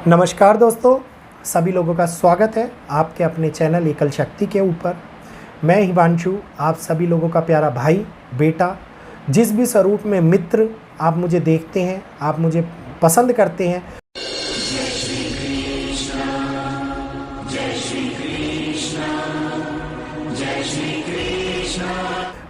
नमस्कार दोस्तों, सभी लोगों का स्वागत है आपके अपने चैनल एकल शक्ति के ऊपर। मैं हिमांशु, आप सभी लोगों का प्यारा भाई बेटा। जिस भी स्वरूप में मित्र आप मुझे देखते हैं, आप मुझे पसंद करते हैं,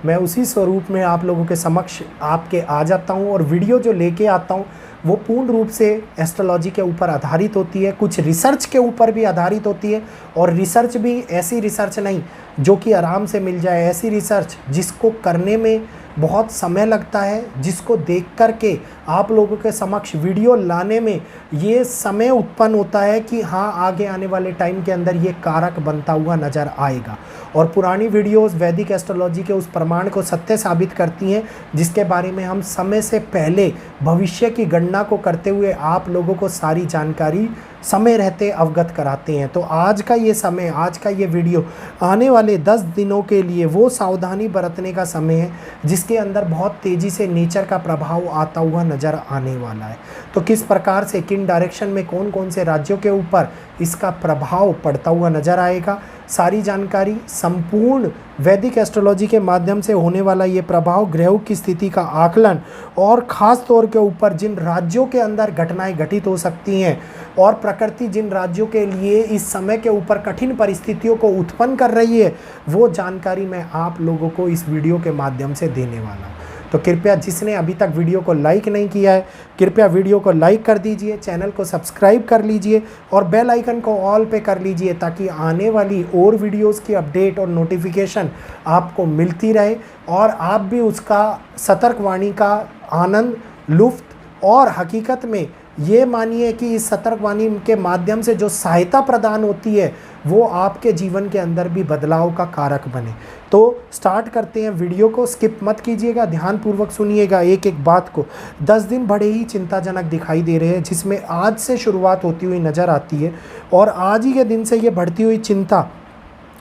मैं उसी स्वरूप में आप लोगों के समक्ष आपके आ जाता हूं। और वीडियो जो लेके आता हूं वो पूर्ण रूप से एस्ट्रोलॉजी के ऊपर आधारित होती है, कुछ रिसर्च के ऊपर भी आधारित होती है। और रिसर्च भी ऐसी रिसर्च नहीं जो कि आराम से मिल जाए, ऐसी रिसर्च जिसको करने में बहुत समय लगता है, जिसको देख कर के आप लोगों के समक्ष वीडियो लाने में ये समय उत्पन्न होता है कि हाँ, आगे आने वाले टाइम के अंदर ये कारक बनता हुआ नज़र आएगा। और पुरानी वीडियोस वैदिक एस्ट्रोलॉजी के उस प्रमाण को सत्य साबित करती हैं, जिसके बारे में हम समय से पहले भविष्य की गणना को करते हुए आप लोगों को सारी जानकारी समय रहते अवगत कराते हैं। तो आज का ये समय, आज का ये वीडियो आने वाले 10 दिनों के लिए वो सावधानी बरतने का समय है जिसके अंदर बहुत तेज़ी से नेचर का प्रभाव आता हुआ नज़र आने वाला है। तो किस प्रकार से, किन डायरेक्शन में, कौन कौन से राज्यों के ऊपर इसका प्रभाव पड़ता हुआ नज़र आएगा, सारी जानकारी संपूर्ण वैदिक एस्ट्रोलॉजी के माध्यम से होने वाला ये प्रभाव, ग्रहों की स्थिति का आकलन और ख़ास तौर के ऊपर जिन राज्यों के अंदर घटनाएं घटित हो सकती हैं और प्रकृति जिन राज्यों के लिए इस समय के ऊपर कठिन परिस्थितियों को उत्पन्न कर रही है, वो जानकारी मैं आप लोगों को इस वीडियो के माध्यम से देने वाला हूँ। तो कृपया जिसने अभी तक वीडियो को लाइक नहीं किया है, कृपया वीडियो को लाइक कर दीजिए, चैनल को सब्सक्राइब कर लीजिए और बेल आइकन को ऑल पे कर लीजिए ताकि आने वाली और वीडियोस की अपडेट और नोटिफिकेशन आपको मिलती रहे और आप भी उसका सतर्कवाणी का आनंद, लुफ्त और हकीकत में ये मानिए कि इस सतर्कवाणी के माध्यम से जो सहायता प्रदान होती है वो आपके जीवन के अंदर भी बदलाव का कारक बने। तो स्टार्ट करते हैं वीडियो को, स्किप मत कीजिएगा, ध्यानपूर्वक सुनिएगा एक एक बात को। 10 दिन बड़े ही चिंताजनक दिखाई दे रहे हैं, जिसमें आज से शुरुआत होती हुई नज़र आती है और आज ही के दिन से ये बढ़ती हुई चिंता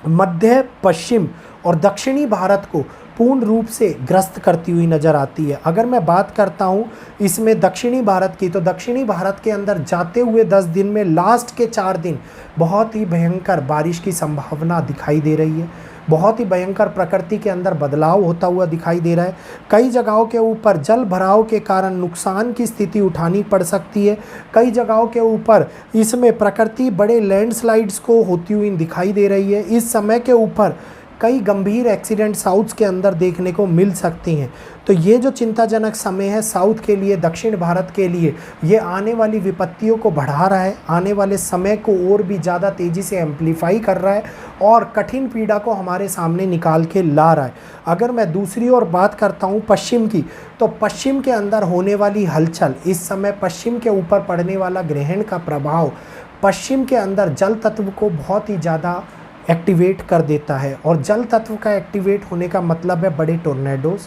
मध्य, पश्चिम और दक्षिणी भारत को पूर्ण रूप से ग्रस्त करती हुई नज़र आती है। अगर मैं बात करता हूँ इसमें दक्षिणी भारत की, तो दक्षिणी भारत के अंदर जाते हुए 10 दिन में लास्ट के 4 दिन बहुत ही भयंकर बारिश की संभावना दिखाई दे रही है। बहुत ही भयंकर प्रकृति के अंदर बदलाव होता हुआ दिखाई दे रहा है। कई जगहों के ऊपर जल भराव के कारण नुकसान की स्थिति उठानी पड़ सकती है। कई जगहों के ऊपर इसमें प्रकृति बड़े लैंडस्लाइड्स को होती हुई दिखाई दे रही है। इस समय के ऊपर कई गंभीर एक्सीडेंट साउथ के अंदर देखने को मिल सकती हैं। तो ये जो चिंताजनक समय है साउथ के लिए, दक्षिण भारत के लिए, ये आने वाली विपत्तियों को बढ़ा रहा है, आने वाले समय को और भी ज़्यादा तेज़ी से एम्पलीफाई कर रहा है और कठिन पीड़ा को हमारे सामने निकाल के ला रहा है। अगर मैं दूसरी ओर बात करता हूँ पश्चिम की, तो पश्चिम के अंदर होने वाली हलचल, इस समय पश्चिम के ऊपर पड़ने वाला ग्रहण का प्रभाव पश्चिम के अंदर जल तत्व को बहुत ही ज़्यादा एक्टिवेट कर देता है। और जल तत्व का एक्टिवेट होने का मतलब है बड़े टोर्नेडोज,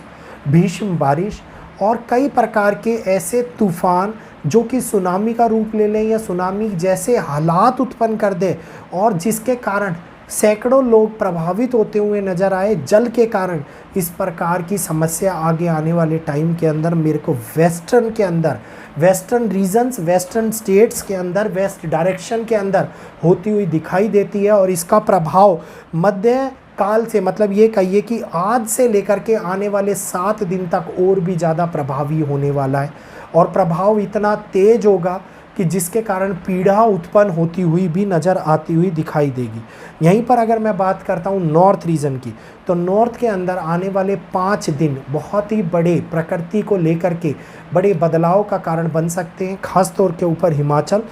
भीषण बारिश और कई प्रकार के ऐसे तूफान जो कि सुनामी का रूप ले लें या सुनामी जैसे हालात उत्पन्न कर दे और जिसके कारण सैकड़ों लोग प्रभावित होते हुए नज़र आए जल के कारण। इस प्रकार की समस्या आगे आने वाले टाइम के अंदर मेरे को वेस्टर्न के अंदर, वेस्टर्न रीजन्स, वेस्टर्न स्टेट्स के अंदर, वेस्ट डायरेक्शन के अंदर होती हुई दिखाई देती है। और इसका प्रभाव मध्य काल से, मतलब ये कहिए कि आज से लेकर के आने वाले 7 दिन तक और भी ज़्यादा प्रभावी होने वाला है। और प्रभाव इतना तेज होगा कि जिसके कारण पीड़ा उत्पन्न होती हुई भी नज़र आती हुई दिखाई देगी। यहीं पर अगर मैं बात करता हूँ नॉर्थ रीजन की, तो नॉर्थ के अंदर आने वाले 5 दिन बहुत ही बड़े प्रकृति को लेकर के बड़े बदलाव का कारण बन सकते हैं। खास तौर के ऊपर हिमाचल,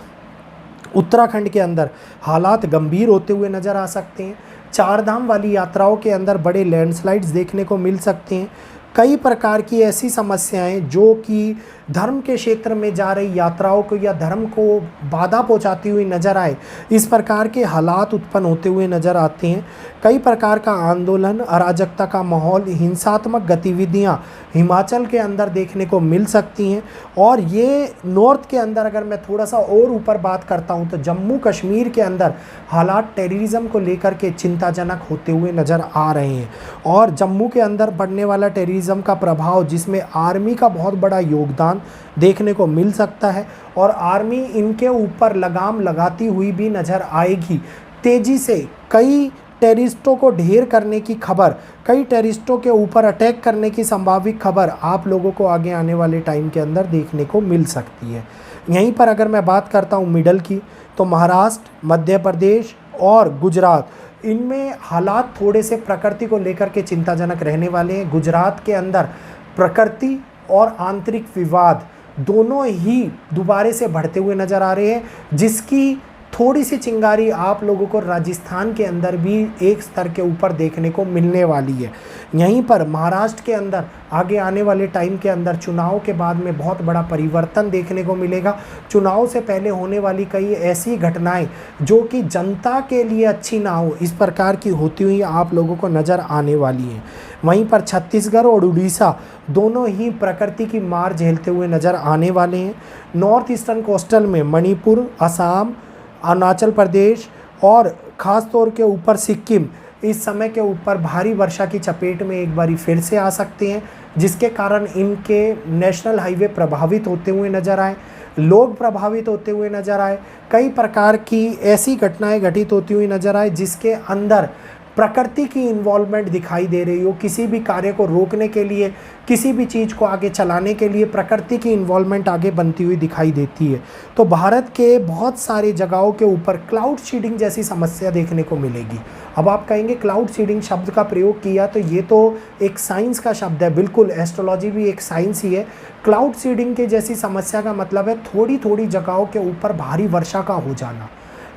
उत्तराखंड के अंदर हालात गंभीर होते हुए नज़र आ सकते हैं। 4 धाम वाली यात्राओं के अंदर बड़े लैंडस्लाइड्स देखने को मिल सकते हैं। कई प्रकार की ऐसी समस्याएं जो कि धर्म के क्षेत्र में जा रही यात्राओं को या धर्म को बाधा पहुंचाती हुई नज़र आए, इस प्रकार के हालात उत्पन्न होते हुए नज़र आते हैं। कई प्रकार का आंदोलन, अराजकता का माहौल, हिंसात्मक गतिविधियां हिमाचल के अंदर देखने को मिल सकती हैं। और ये नॉर्थ के अंदर अगर मैं थोड़ा सा और ऊपर बात करता हूं तो जम्मू कश्मीर के अंदर हालात टेररिज्म को लेकर के चिंताजनक होते हुए नज़र आ रहे हैं। और जम्मू के अंदर बढ़ने वाला टेररिज्म टेररिज्म का प्रभाव, जिसमें आर्मी का बहुत बड़ा योगदान देखने को मिल सकता है और आर्मी इनके ऊपर लगाम लगाती हुई भी नज़र आएगी। तेज़ी से कई टेररिस्टों को ढेर करने की खबर, कई टेररिस्टों के ऊपर अटैक करने की संभावित खबर आप लोगों को आगे आने वाले टाइम के अंदर देखने को मिल सकती है। यहीं पर अगर मैं बात करता हूँ मिडल की, तो महाराष्ट्र, मध्य प्रदेश और गुजरात, इनमें हालात थोड़े से प्रकृति को लेकर के चिंताजनक रहने वाले हैं। गुजरात के अंदर प्रकृति और आंतरिक विवाद दोनों ही दोबारे से बढ़ते हुए नज़र आ रहे हैं, जिसकी थोड़ी सी चिंगारी आप लोगों को राजस्थान के अंदर भी एक स्तर के ऊपर देखने को मिलने वाली है। यहीं पर महाराष्ट्र के अंदर आगे आने वाले टाइम के अंदर चुनाव के बाद में बहुत बड़ा परिवर्तन देखने को मिलेगा। चुनाव से पहले होने वाली कई ऐसी घटनाएं जो कि जनता के लिए अच्छी ना हो, इस प्रकार की होती हुई आप लोगों को नज़र आने वाली हैं। वहीं पर छत्तीसगढ़ और उड़ीसा दोनों ही प्रकृति की मार झेलते हुए नज़र आने वाले हैं। नॉर्थ ईस्टर्न कोस्टल में मणिपुर, असम, अरुणाचल प्रदेश और ख़ास तौर के ऊपर सिक्किम इस समय के ऊपर भारी वर्षा की चपेट में एक बारी फिर से आ सकते हैं, जिसके कारण इनके नेशनल हाईवे प्रभावित होते हुए नज़र आए, लोग प्रभावित होते हुए नज़र आए, कई प्रकार की ऐसी घटनाएं घटित होती हुई नज़र आए जिसके अंदर प्रकृति की इन्वॉल्वमेंट दिखाई दे रही हो। किसी भी कार्य को रोकने के लिए, किसी भी चीज़ को आगे चलाने के लिए प्रकृति की इन्वॉल्वमेंट आगे बनती हुई दिखाई देती है। तो भारत के बहुत सारी जगहों के ऊपर क्लाउड सीडिंग जैसी समस्या देखने को मिलेगी। अब आप कहेंगे क्लाउड सीडिंग शब्द का प्रयोग किया तो ये तो एक साइंस का शब्द है, बिल्कुल एस्ट्रोलॉजी भी एक साइंस ही है। क्लाउड सीडिंग के जैसी समस्या का मतलब है थोड़ी थोड़ी जगहों के ऊपर भारी वर्षा का हो जाना,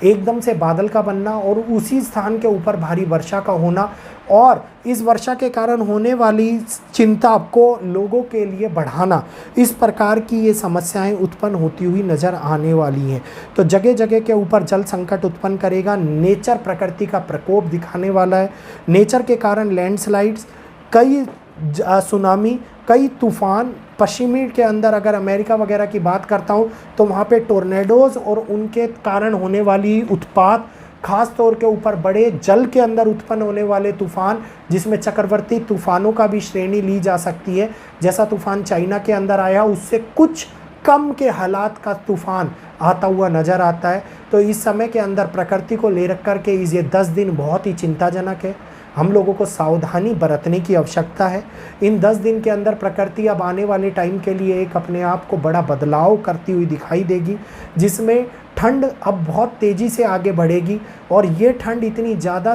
एकदम से बादल का बनना और उसी स्थान के ऊपर भारी वर्षा का होना, और इस वर्षा के कारण होने वाली चिंता को लोगों के लिए बढ़ाना, इस प्रकार की ये समस्याएं उत्पन्न होती हुई नज़र आने वाली हैं। तो जगह जगह के ऊपर जल संकट उत्पन्न करेगा। नेचर प्रकृति का प्रकोप दिखाने वाला है। नेचर के कारण लैंडस्लाइड्स, कई सुनामी, कई तूफान, पश्चिमी के अंदर अगर अमेरिका वगैरह की बात करता हूँ तो वहाँ पे टोर्नेडोज़ और उनके कारण होने वाली उत्पात, खास तौर के ऊपर बड़े जल के अंदर उत्पन्न होने वाले तूफ़ान, जिसमें चक्रवर्ती तूफ़ानों का भी श्रेणी ली जा सकती है। जैसा तूफ़ान चाइना के अंदर आया उससे कुछ कम के हालात का तूफ़ान आता हुआ नज़र आता है। तो इस समय के अंदर प्रकृति को ले रख कर के ये 10 दिन बहुत ही चिंताजनक है। हम लोगों को सावधानी बरतने की आवश्यकता है। इन 10 दिन के अंदर प्रकृति अब आने वाले टाइम के लिए एक अपने आप को बड़ा बदलाव करती हुई दिखाई देगी, जिसमें ठंड अब बहुत तेज़ी से आगे बढ़ेगी और ये ठंड इतनी ज़्यादा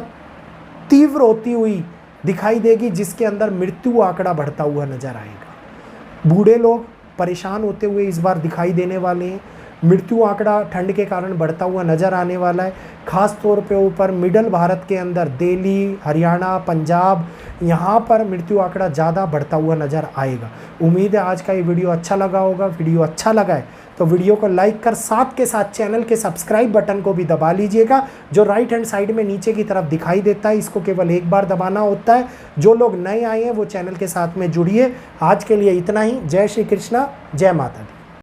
तीव्र होती हुई दिखाई देगी जिसके अंदर मृत्यु आंकड़ा बढ़ता हुआ नज़र आएगा। बूढ़े लोग परेशान होते हुए इस बार दिखाई देने वाले हैं। मृत्यु आंकड़ा ठंड के कारण बढ़ता हुआ नज़र आने वाला है। ख़ास तौर पे ऊपर मिडल भारत के अंदर दिल्ली, हरियाणा, पंजाब, यहाँ पर मृत्यु आंकड़ा ज़्यादा बढ़ता हुआ नज़र आएगा। उम्मीद है आज का ये वीडियो अच्छा लगा होगा। वीडियो अच्छा लगा है तो वीडियो को लाइक कर साथ के साथ चैनल के सब्सक्राइब बटन को भी दबा लीजिएगा, जो राइट हैंड साइड में नीचे की तरफ दिखाई देता है। इसको केवल एक बार दबाना होता है। जो लोग नए आए हैं वो चैनल के साथ में जुड़िए। आज के लिए इतना ही। जय श्री कृष्णा, जय माता दी।